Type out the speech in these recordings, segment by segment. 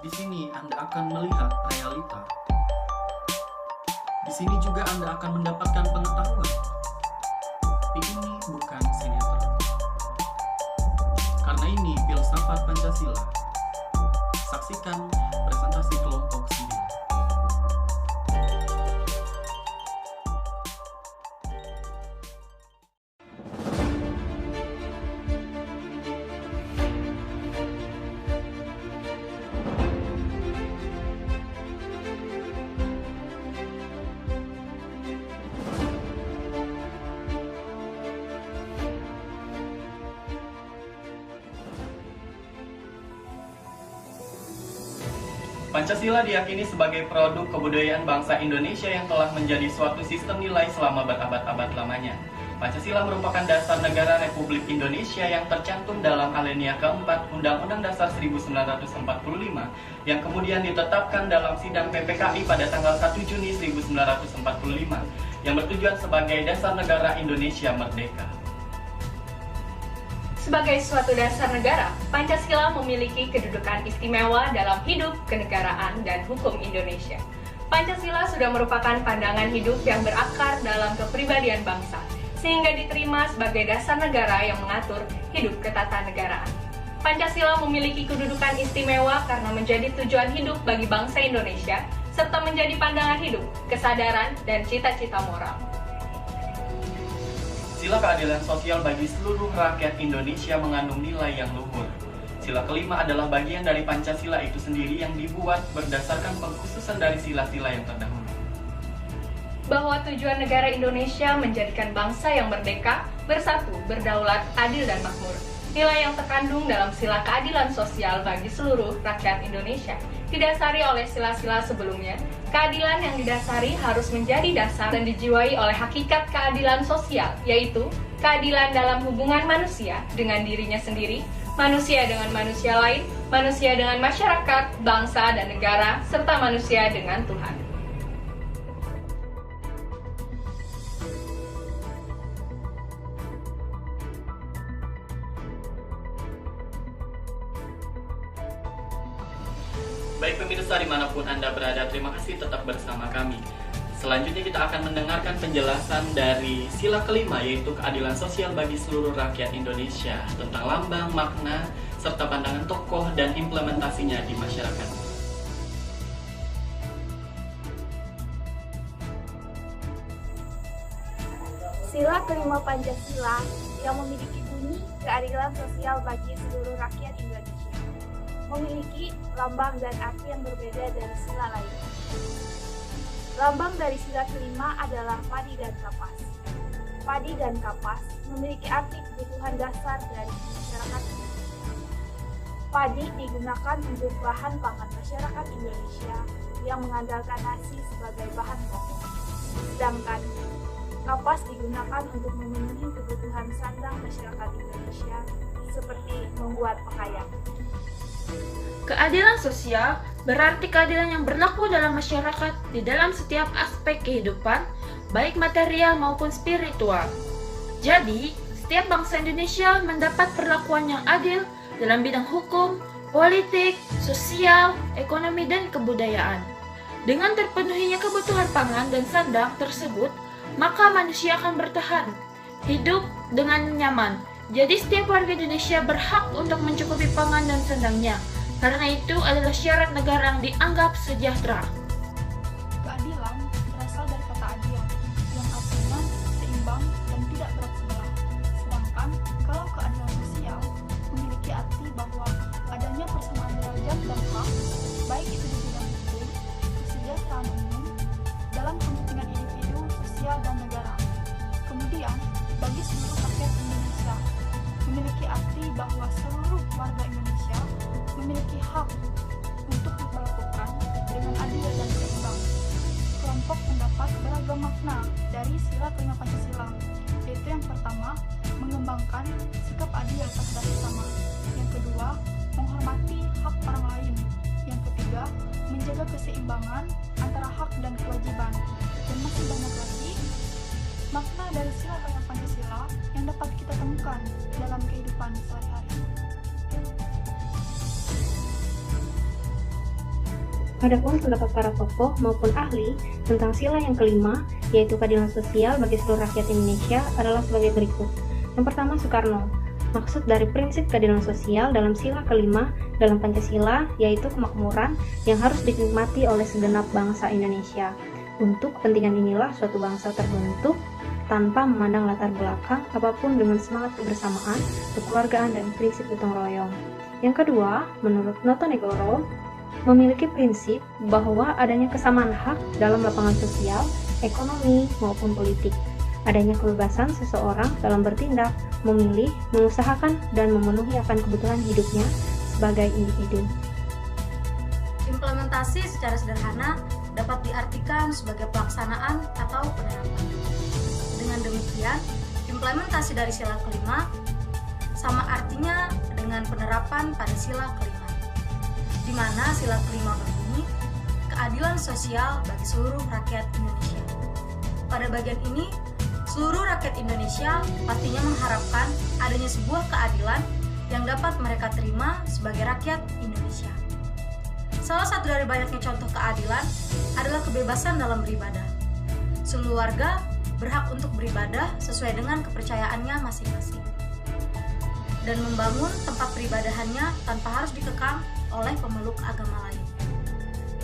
Di sini Anda akan melihat realita. Di sini juga Anda akan mendapatkan pengetahuan. Tapi ini bukan sinetron. Karena ini filsafat Pancasila. Saksikan presentasi kelompok 9. Pancasila diyakini sebagai produk kebudayaan bangsa Indonesia yang telah menjadi suatu sistem nilai selama berabad-abad lamanya. Pancasila merupakan dasar negara Republik Indonesia yang tercantum dalam alinea keempat Undang-Undang Dasar 1945 yang kemudian ditetapkan dalam sidang PPKI pada tanggal 1 Juni 1945 yang bertujuan sebagai dasar negara Indonesia merdeka. Sebagai suatu dasar negara, Pancasila memiliki kedudukan istimewa dalam hidup, kenegaraan, dan hukum Indonesia. Pancasila sudah merupakan pandangan hidup yang berakar dalam kepribadian bangsa, sehingga diterima sebagai dasar negara yang mengatur hidup ketatanegaraan. Pancasila memiliki kedudukan istimewa karena menjadi tujuan hidup bagi bangsa Indonesia, serta menjadi pandangan hidup, kesadaran, dan cita-cita moral. Sila keadilan sosial bagi seluruh rakyat Indonesia mengandung nilai yang luhur. Sila kelima adalah bagian dari Pancasila itu sendiri yang dibuat berdasarkan pengkhususan dari sila-sila yang terdahulu. Bahwa tujuan negara Indonesia menjadikan bangsa yang merdeka, bersatu, berdaulat, adil, dan makmur. Nilai yang terkandung dalam sila keadilan sosial bagi seluruh rakyat Indonesia didasari oleh sila-sila sebelumnya. Keadilan yang didasari harus menjadi dasar dan dijiwai oleh hakikat keadilan sosial, yaitu keadilan dalam hubungan manusia dengan dirinya sendiri, manusia dengan manusia lain, manusia dengan masyarakat, bangsa dan negara, serta manusia dengan Tuhan. Baik pemirsa dimanapun Anda berada, terima kasih tetap bersama kami. Selanjutnya kita akan mendengarkan penjelasan dari sila kelima, yaitu keadilan sosial bagi seluruh rakyat Indonesia, tentang lambang, makna, serta pandangan tokoh dan implementasinya di masyarakat. Sila kelima Pancasila yang memiliki bunyi keadilan sosial bagi seluruh rakyat Indonesia memiliki lambang dan arti yang berbeda dari sila lain. Lambang dari sila kelima adalah padi dan kapas. Padi dan kapas memiliki arti kebutuhan dasar dari masyarakat Indonesia. Padi digunakan untuk bahan pangan masyarakat Indonesia yang mengandalkan nasi sebagai bahan pokok. Sedangkan kapas digunakan untuk memenuhi kebutuhan sandang masyarakat Indonesia seperti membuat pakaian. Keadilan sosial berarti keadilan yang berlaku dalam masyarakat di dalam setiap aspek kehidupan, baik material maupun spiritual. Jadi, setiap bangsa Indonesia mendapat perlakuan yang adil dalam bidang hukum, politik, sosial, ekonomi, dan kebudayaan. Dengan terpenuhinya kebutuhan pangan dan sandang tersebut, maka manusia akan bertahan hidup dengan nyaman. Jadi setiap warga Indonesia berhak untuk mencukupi pangan dan sandangnya. Karena itu adalah syarat negara yang dianggap sejahtera. Keadilan berasal dari kata adil, yang artinya seimbang dan tidak berat sebelah. Sedangkan kalau keadilan sosial memiliki arti bahwa adanya persamaan derajat dan hak, baik itu di bidang hukum, kesejahteraan umum, dalam kepentingan individu, sosial, dan negara. Kemudian, bagi seluruh rakyat Indonesia, memiliki arti bahwa seluruh warga Indonesia memiliki hak untuk diperlakukan dengan adil dan seimbang. Kelompok mendapat beragam makna dari sila kelima Pancasila, yaitu yang pertama, mengembangkan sikap adil terhadap sesama. Yang kedua, menghormati hak orang lain. Yang ketiga, menjaga keseimbangan antara hak dan kewajiban. Dan masih banyak lagi makna dari sila kelima Pancasila yang dapat kita temukan dalam kehidupan sehari-hari. Adapun pendapat para tokoh maupun ahli tentang sila yang kelima, yaitu keadilan sosial bagi seluruh rakyat Indonesia, adalah sebagai berikut. Yang pertama, Soekarno. Maksud dari prinsip keadilan sosial dalam sila kelima dalam Pancasila yaitu kemakmuran yang harus dinikmati oleh segenap bangsa Indonesia. Untuk kepentingan inilah suatu bangsa terbentuk tanpa memandang latar belakang apapun dengan semangat kebersamaan, kekeluargaan, dan prinsip gotong royong. Yang kedua, menurut Notonegoro, memiliki prinsip bahwa adanya kesamaan hak dalam lapangan sosial, ekonomi, maupun politik. Adanya kebebasan seseorang dalam bertindak, memilih, mengusahakan, dan memenuhi akan kebutuhan hidupnya sebagai individu. Implementasi secara sederhana dapat diartikan sebagai pelaksanaan atau penerapan. Dengan demikian, implementasi dari sila kelima sama artinya dengan penerapan pada sila kelima, di mana sila kelima berbunyi keadilan sosial bagi seluruh rakyat Indonesia. Pada bagian ini, seluruh rakyat Indonesia pastinya mengharapkan adanya sebuah keadilan yang dapat mereka terima sebagai rakyat Indonesia. Salah satu dari banyaknya contoh keadilan adalah kebebasan dalam beribadah. Seluruh warga berhak untuk beribadah sesuai dengan kepercayaannya masing-masing dan membangun tempat peribadahannya tanpa harus dikekang oleh pemeluk agama lain.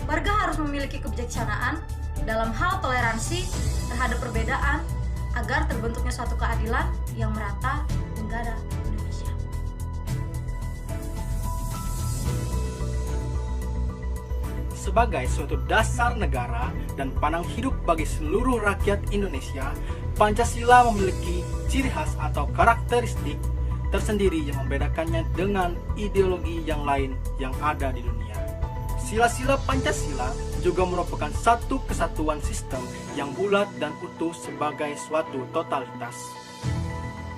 Warga harus memiliki kebijaksanaan dalam hal toleransi terhadap perbedaan agar terbentuknya suatu keadilan yang merata di negara Indonesia. Sebagai suatu dasar negara dan panang hidup bagi seluruh rakyat Indonesia, Pancasila memiliki ciri khas atau karakteristik tersendiri yang membedakannya dengan ideologi yang lain yang ada di dunia. Sila-sila Pancasila juga merupakan satu kesatuan sistem yang bulat dan utuh sebagai suatu totalitas.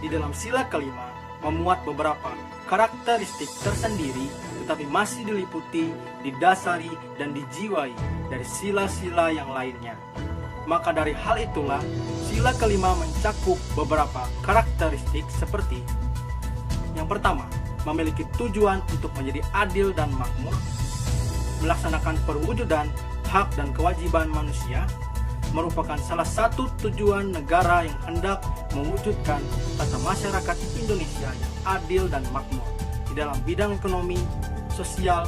Di dalam sila kelima memuat beberapa karakteristik tersendiri tetapi masih diliputi, didasari, dan dijiwai dari sila-sila yang lainnya. Maka dari hal itulah, sila kelima mencakup beberapa karakteristik seperti: yang pertama, memiliki tujuan untuk menjadi adil dan makmur, melaksanakan perwujudan hak dan kewajiban manusia, merupakan salah satu tujuan negara yang hendak mewujudkan tata masyarakat Indonesia yang adil dan makmur di dalam bidang ekonomi, sosial,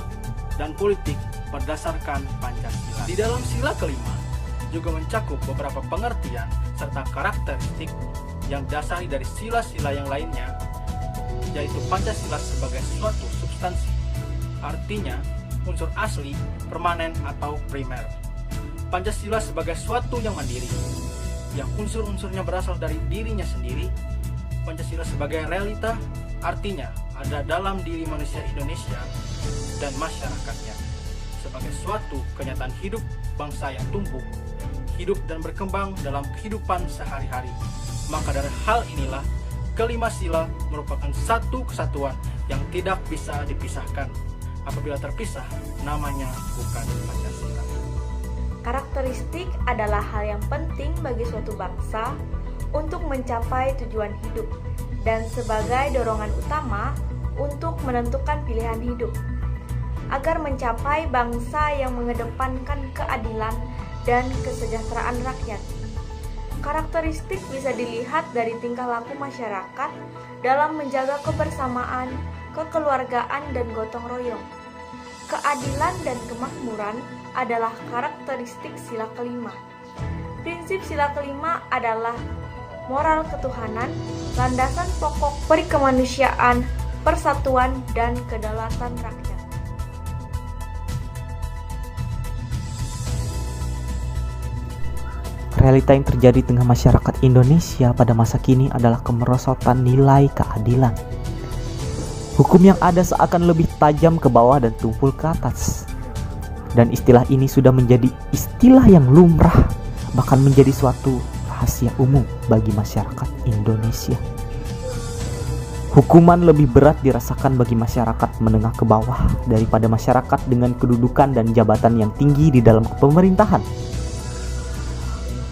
dan politik berdasarkan Pancasila. Di dalam sila kelima juga mencakup beberapa pengertian serta karakteristik yang dasari dari sila-sila yang lainnya, yaitu Pancasila sebagai suatu substansi, artinya unsur asli, permanen, atau primer. Pancasila sebagai suatu yang mandiri, yang unsur-unsurnya berasal dari dirinya sendiri. Pancasila sebagai realita, artinya ada dalam diri manusia Indonesia dan masyarakatnya, sebagai suatu kenyataan hidup bangsa yang tumbuh, hidup dan berkembang dalam kehidupan sehari-hari. Maka dari hal inilah, kelima sila merupakan satu kesatuan yang tidak bisa dipisahkan. Apabila terpisah, namanya bukan Pancasila. Karakteristik adalah hal yang penting bagi suatu bangsa untuk mencapai tujuan hidup dan sebagai dorongan utama untuk menentukan pilihan hidup. Agar mencapai bangsa yang mengedepankan keadilan dan kesejahteraan rakyat. Karakteristik bisa dilihat dari tingkah laku masyarakat dalam menjaga kebersamaan, kekeluargaan, dan gotong royong. Keadilan dan kemakmuran adalah karakteristik sila kelima. Prinsip sila kelima adalah moral ketuhanan, landasan pokok perikemanusiaan, persatuan, dan kedaulatan rakyat. Realita yang terjadi di tengah masyarakat Indonesia pada masa kini adalah kemerosotan nilai keadilan. Hukum yang ada seakan lebih tajam ke bawah dan tumpul ke atas. Dan istilah ini sudah menjadi istilah yang lumrah, bahkan menjadi suatu rahasia umum bagi masyarakat Indonesia. Hukuman lebih berat dirasakan bagi masyarakat menengah ke bawah daripada masyarakat dengan kedudukan dan jabatan yang tinggi di dalam pemerintahan.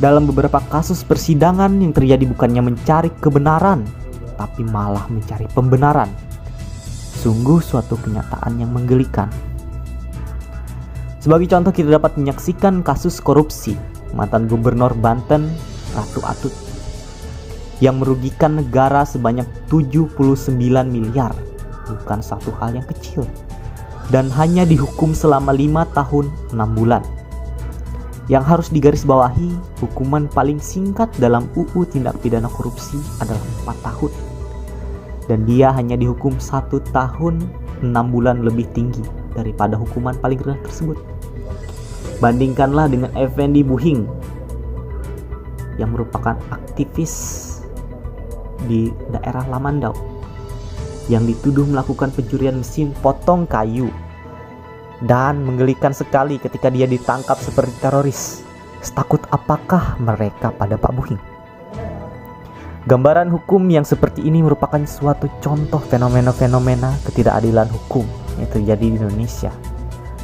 Dalam beberapa kasus persidangan yang terjadi bukannya mencari kebenaran, tapi malah mencari pembenaran. Sungguh suatu kenyataan yang menggelikan. Sebagai contoh, kita dapat menyaksikan kasus korupsi mantan Gubernur Banten, Ratu Atut, yang merugikan negara sebanyak 79 miliar. Bukan satu hal yang kecil. Dan hanya dihukum selama 5 tahun 6 bulan. Yang harus digarisbawahi, hukuman paling singkat dalam UU Tindak Pidana Korupsi adalah 4 tahun. Dan dia hanya dihukum 1 tahun 6 bulan lebih tinggi daripada hukuman paling rendah tersebut. Bandingkanlah dengan Effendi Buhing yang merupakan aktivis di daerah Lamandau yang dituduh melakukan pencurian mesin potong kayu. Dan menggelikan sekali ketika dia ditangkap seperti teroris. Setakut apakah mereka pada Pak Buhing? Gambaran hukum yang seperti ini merupakan suatu contoh fenomena-fenomena ketidakadilan hukum yang terjadi di Indonesia.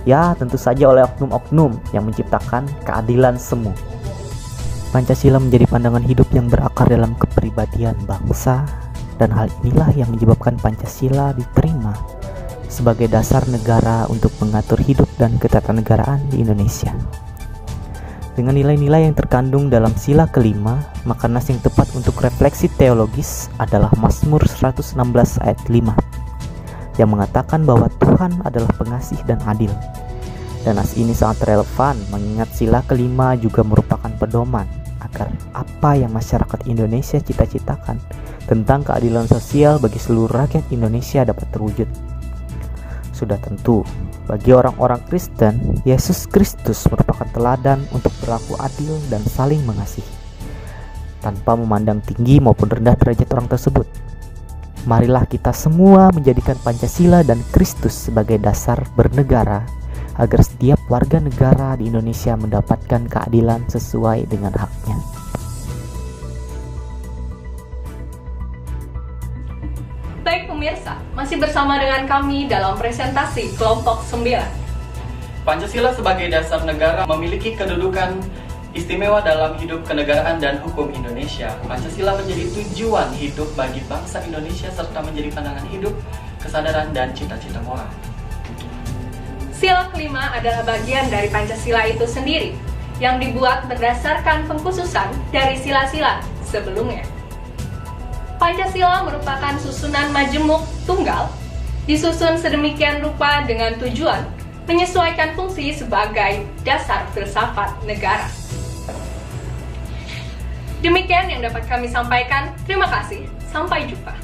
Ya, tentu saja oleh oknum-oknum yang menciptakan keadilan semu. Pancasila menjadi pandangan hidup yang berakar dalam kepribadian bangsa, dan hal inilah yang menyebabkan Pancasila diterima sebagai dasar negara untuk mengatur hidup dan ketatanegaraan di Indonesia. Dengan nilai-nilai yang terkandung dalam sila kelima, maka nas yang tepat untuk refleksi teologis adalah Mazmur 116 ayat 5 yang mengatakan bahwa Tuhan adalah pengasih dan adil. Dan nas ini sangat relevan mengingat sila kelima juga merupakan pedoman agar apa yang masyarakat Indonesia cita-citakan tentang keadilan sosial bagi seluruh rakyat Indonesia dapat terwujud. Sudah tentu, bagi orang-orang Kristen, Yesus Kristus merupakan teladan untuk berlaku adil dan saling mengasihi, tanpa memandang tinggi maupun rendah derajat orang tersebut. Marilah kita semua menjadikan Pancasila dan Kristus sebagai dasar bernegara, agar setiap warga negara di Indonesia mendapatkan keadilan sesuai dengan haknya. Baik pemirsa, masih bersama dengan kami dalam presentasi kelompok 9. Pancasila sebagai dasar negara memiliki kedudukan istimewa dalam hidup kenegaraan dan hukum Indonesia. Pancasila menjadi tujuan hidup bagi bangsa Indonesia serta menjadi pandangan hidup, kesadaran, dan cita-cita moral. Sila kelima adalah bagian dari Pancasila itu sendiri, yang dibuat berdasarkan pengkhususan dari sila-sila sebelumnya. Pancasila merupakan susunan majemuk tunggal, disusun sedemikian rupa dengan tujuan menyesuaikan fungsi sebagai dasar filsafat negara. Demikian yang dapat kami sampaikan. Terima kasih. Sampai jumpa.